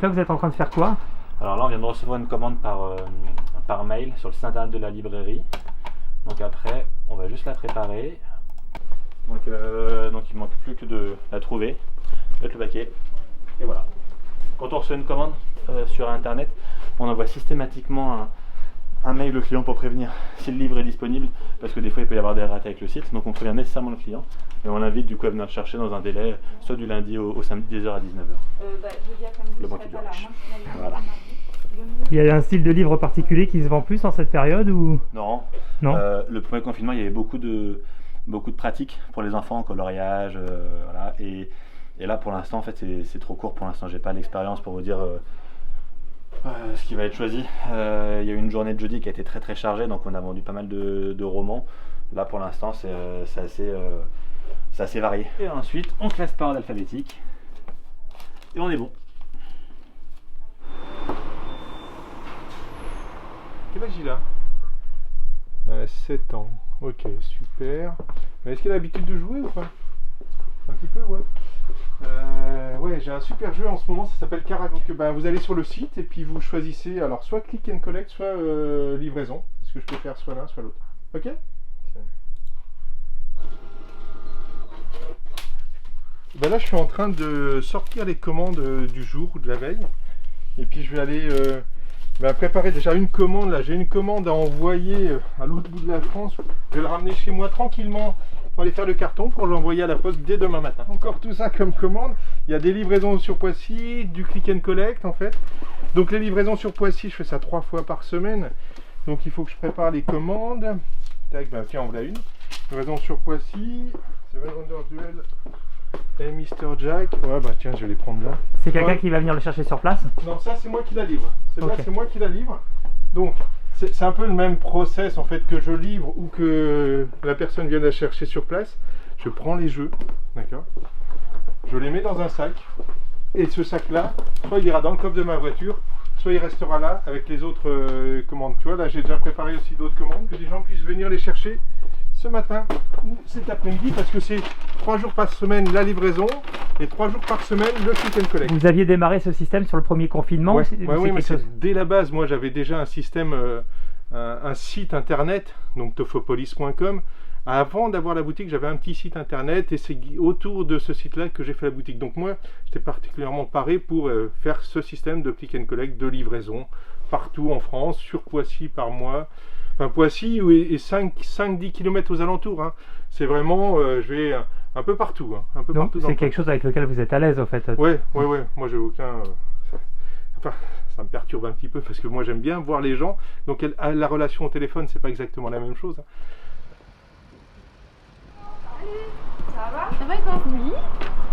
là, vous êtes en train de faire quoi? Alors là, on vient de recevoir une commande par mail sur le site internet de la librairie. Donc après, on va juste la préparer. Donc il ne manque plus que de la trouver, mettre le paquet, et voilà. Quand on reçoit une commande sur internet, on envoie systématiquement un mail au client pour prévenir si le livre est disponible, parce que des fois il peut y avoir des ratés avec le site, donc on prévient nécessairement le client et on l'invite du coup à venir le chercher dans un délai soit du lundi au samedi 10h à 19h. Le banquier du riche. Voilà. Il y a un style de livre particulier qui se vend plus en cette période ou? Non. Non. Le premier confinement, il y avait beaucoup de pratiques pour les enfants, coloriage, voilà. Et là, pour l'instant, en fait, c'est trop court. Pour l'instant, j'ai pas l'expérience pour vous dire ce qui va être choisi. Il y a eu une journée de jeudi qui a été très très chargée, donc on a vendu pas mal de romans. Là, pour l'instant, c'est assez varié. Et ensuite, on classe par ordre alphabétique et on est bon. Quel âge il a 7 ans. Ok, super. Est-ce qu'il a l'habitude de jouer ou pas? Un petit peu, ouais. Ouais, j'ai un super jeu en ce moment, ça s'appelle Carac. Donc vous allez sur le site et puis vous choisissez alors soit click and collect, soit livraison. Parce que je peux faire soit l'un, soit l'autre. Ok? Là, je suis en train de sortir les commandes du jour ou de la veille. Et puis je vais aller préparer déjà une commande. Là, j'ai une commande à envoyer à l'autre bout de la France. Je vais le ramener chez moi tranquillement pour aller faire le carton pour l'envoyer à la poste dès demain matin. Encore tout ça comme commande. Il y a des livraisons sur Poissy, du click and collect en fait. Donc les livraisons sur Poissy, je fais ça 3 fois par semaine. Donc il faut que je prépare les commandes. Tac, tiens, on voilà une. Livraison sur Poissy, Seven Wonders Duel et Mr. Jack. Ouais, tiens, je vais les prendre là. C'est quelqu'un qui va venir le chercher sur place? Non, ça c'est moi qui la livre. Okay. C'est moi qui la livre. Donc c'est un peu le même process en fait que je livre ou que la personne vient la chercher sur place. Je prends les jeux, d'accord. Je les mets dans un sac et ce sac là, soit il ira dans le coffre de ma voiture, soit il restera là avec les autres commandes. Tu vois, là j'ai déjà préparé aussi d'autres commandes que des gens puissent venir les chercher ce matin ou cet après-midi parce que c'est 3 jours par semaine la livraison et 3 jours par semaine le click and collect. Vous aviez démarré ce système sur le premier confinement? Ouais, oui, mais dès la base, moi j'avais déjà un système, un site internet, donc tofopolis.com. Avant d'avoir la boutique, j'avais un petit site internet et c'est autour de ce site-là que j'ai fait la boutique. Donc moi, j'étais particulièrement paré pour faire ce système de click and collect, de livraison partout en France, sur Poissy par mois. Enfin, Poissy et 5-10 km aux alentours. Hein. C'est vraiment, je vais un peu partout. Hein, un peu donc partout c'est quelque chose avec lequel vous êtes à l'aise, en fait. Ouais. Moi, j'ai aucun. Ça me perturbe un petit peu parce que moi, j'aime bien voir les gens. Donc, la relation au téléphone, c'est pas exactement la même chose. Hein. Ça va et toi? Oui.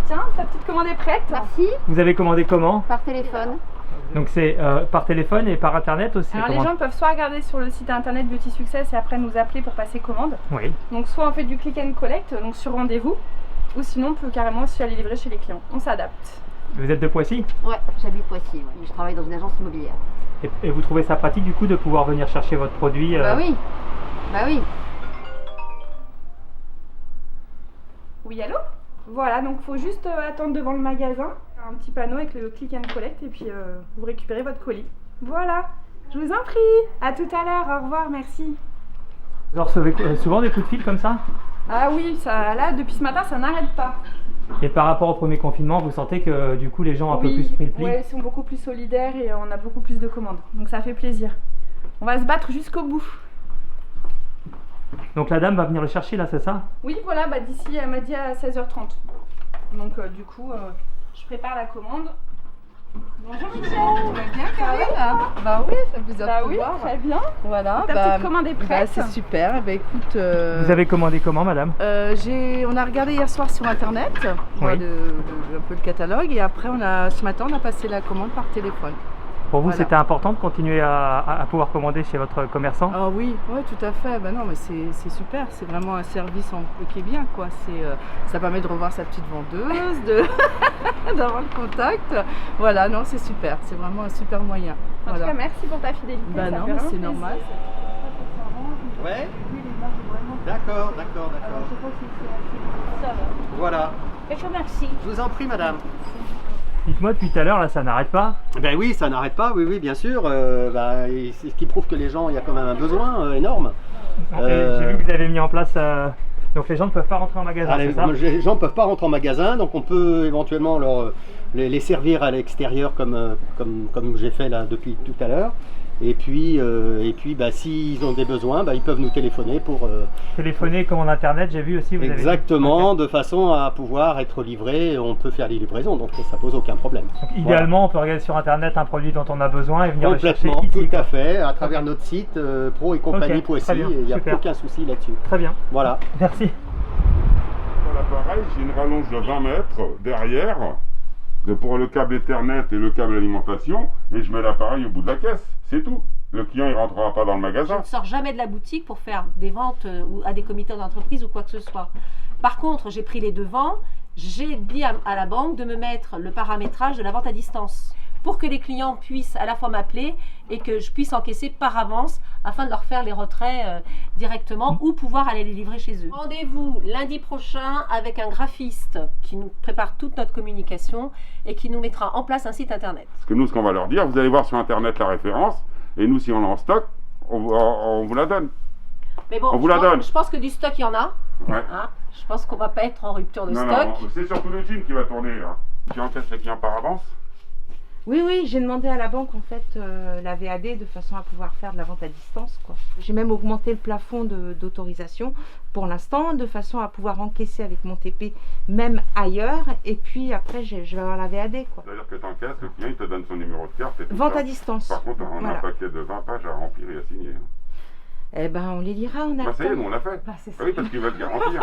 Tiens, ta petite commande est prête. Merci. Vous avez commandé comment? Par téléphone. Donc c'est par téléphone et par internet aussi? Alors les gens peuvent soit regarder sur le site internet Beauty Success et après nous appeler pour passer commande. Oui. Donc soit on fait du click and collect, donc sur rendez-vous, ou sinon on peut carrément aussi aller livrer chez les clients. On s'adapte. Vous êtes de Poissy? Ouais, j'habite Poissy, ouais. Je travaille dans une agence immobilière. Et vous trouvez ça pratique du coup de pouvoir venir chercher votre produit? Bah oui. Bah oui. Oui, allô? Voilà, donc il faut juste attendre devant le magasin, un petit panneau avec le click and collect et puis vous récupérez votre colis. Voilà, je vous en prie. À tout à l'heure, au revoir, merci. Vous recevez souvent des coups de fil comme ça? Ah oui, ça, là, depuis ce matin, ça n'arrête pas. Et par rapport au premier confinement, vous sentez que du coup les gens ont un peu plus pris le pli? Oui, ils sont beaucoup plus solidaires et on a beaucoup plus de commandes, donc ça fait plaisir. On va se battre jusqu'au bout. Donc la dame va venir le chercher là, c'est ça? Oui, voilà, d'ici, elle m'a dit à 16h30. Donc du coup, je prépare la commande. Bonjour Michel, tu vas bien Karine? Bah oui, ça me faisait Bah te oui, voir. très bien. Voilà. Ta petite commande est prête? C'est super. Écoute, Vous avez commandé comment, madame? on a regardé hier soir sur internet, Oui. un peu le catalogue, et après ce matin on a passé la commande par téléphone. Pour vous, Voilà. c'était important de continuer à pouvoir commander chez votre commerçant? Ah oui, ouais, tout à fait. Ben non, mais c'est super. C'est vraiment un service qui est bien, quoi. Ça permet de revoir sa petite vendeuse, d'avoir le contact. Voilà, non, c'est super. C'est vraiment un super moyen. En Voilà. tout cas, merci pour ta fidélité. Bah ça non, fait mais vraiment c'est plaisir. normal. Ouais. D'accord. Ça va. Voilà. Je vous remercie. Je vous en prie, madame. Dites-moi, depuis tout à l'heure, là, ça n'arrête pas. Ben oui, ça n'arrête pas, oui, oui, bien sûr. Et c'est ce qui prouve que les gens, il y a quand même un besoin énorme. J'ai vu que vous avez mis en place... Donc les gens ne peuvent pas rentrer en magasin, c'est ça? Les gens ne peuvent pas rentrer en magasin, donc on peut éventuellement les servir à l'extérieur comme j'ai fait là depuis tout à l'heure. Et puis s'ils ont des besoins, ils peuvent nous téléphoner pour... Téléphoner, commande internet, j'ai vu aussi. Vous exactement, avez... de façon à pouvoir être livré. On peut faire des livraisons, donc ça pose aucun problème. Donc, idéalement, on peut regarder sur internet un produit dont on a besoin et venir le chercher complètement, ici. tout à fait, à travers notre site pro et compagnie.ci, il n'y a aucun souci là-dessus. Très bien. Voilà. Merci. Dans l'appareil, j'ai une rallonge de 20 mètres derrière pour le câble Ethernet et le câble alimentation, et je mets l'appareil au bout de la caisse, c'est tout. Le client il rentrera pas dans le Je magasin. ne sors jamais de la boutique pour faire des ventes ou à des comités d'entreprise ou quoi que ce soit. Par contre, j'ai pris les devants, j'ai dit à la banque de me mettre le paramétrage de la vente à distance pour que les clients puissent à la fois m'appeler et que je puisse encaisser par avance afin de leur faire les retraits directement ou pouvoir aller les livrer chez eux. Rendez-vous lundi prochain avec un graphiste qui nous prépare toute notre communication et qui nous mettra en place un site internet. Parce que nous, ce qu'on va leur dire, vous allez voir sur internet la référence, et nous, si on l'a en stock, on vous la donne. Mais bon, on vous la donne. Je pense que du stock, il y en a. Ouais. Hein, je pense qu'on va pas être en rupture de Non, stock. non, c'est surtout le jean qui va tourner là. Tu encaisses les clients par avance. Oui, oui, j'ai demandé à la banque en fait la VAD de façon à pouvoir faire de la vente à distance, quoi. J'ai même augmenté le plafond d'autorisation pour l'instant de façon à pouvoir encaisser avec mon TP même ailleurs, et puis après je vais avoir la VAD, quoi. C'est-à-dire que tu encaisses, le client il te donne son numéro de carte et tout Vente ça. à distance. Par contre, on a Voilà. un paquet de 20 pages à remplir et à signer. Eh ben on les lira, on a le Ça y est, temps. nous on l'a fait. Bah, c'est ça. Ah oui, parce qu'il va te garantir.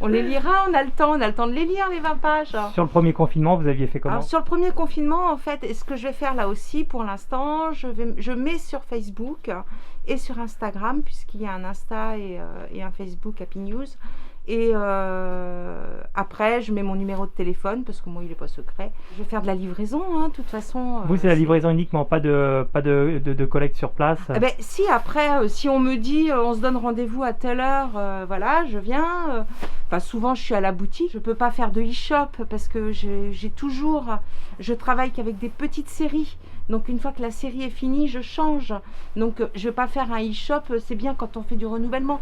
On les lira, on a le temps de les lire, les 20 pages. Sur le premier confinement, vous aviez fait comment? Alors sur le premier confinement, en fait, ce que je vais faire là aussi pour l'instant, je mets sur Facebook et sur Instagram, puisqu'il y a un Insta et un Facebook Happy News. Et après, je mets mon numéro de téléphone, parce que moi, il n'est pas secret. Je vais faire de la livraison, hein, de toute façon. Vous, c'est la livraison uniquement, pas de collecte sur place? Eh ben, si après, si on me dit, on se donne rendez-vous à telle heure, voilà, je viens. Enfin, souvent, je suis à la boutique. Je peux pas faire de e-shop parce que je travaille qu'avec des petites séries. Donc, une fois que la série est finie, je change. Donc, je vais pas faire un e-shop. C'est bien quand on fait du renouvellement.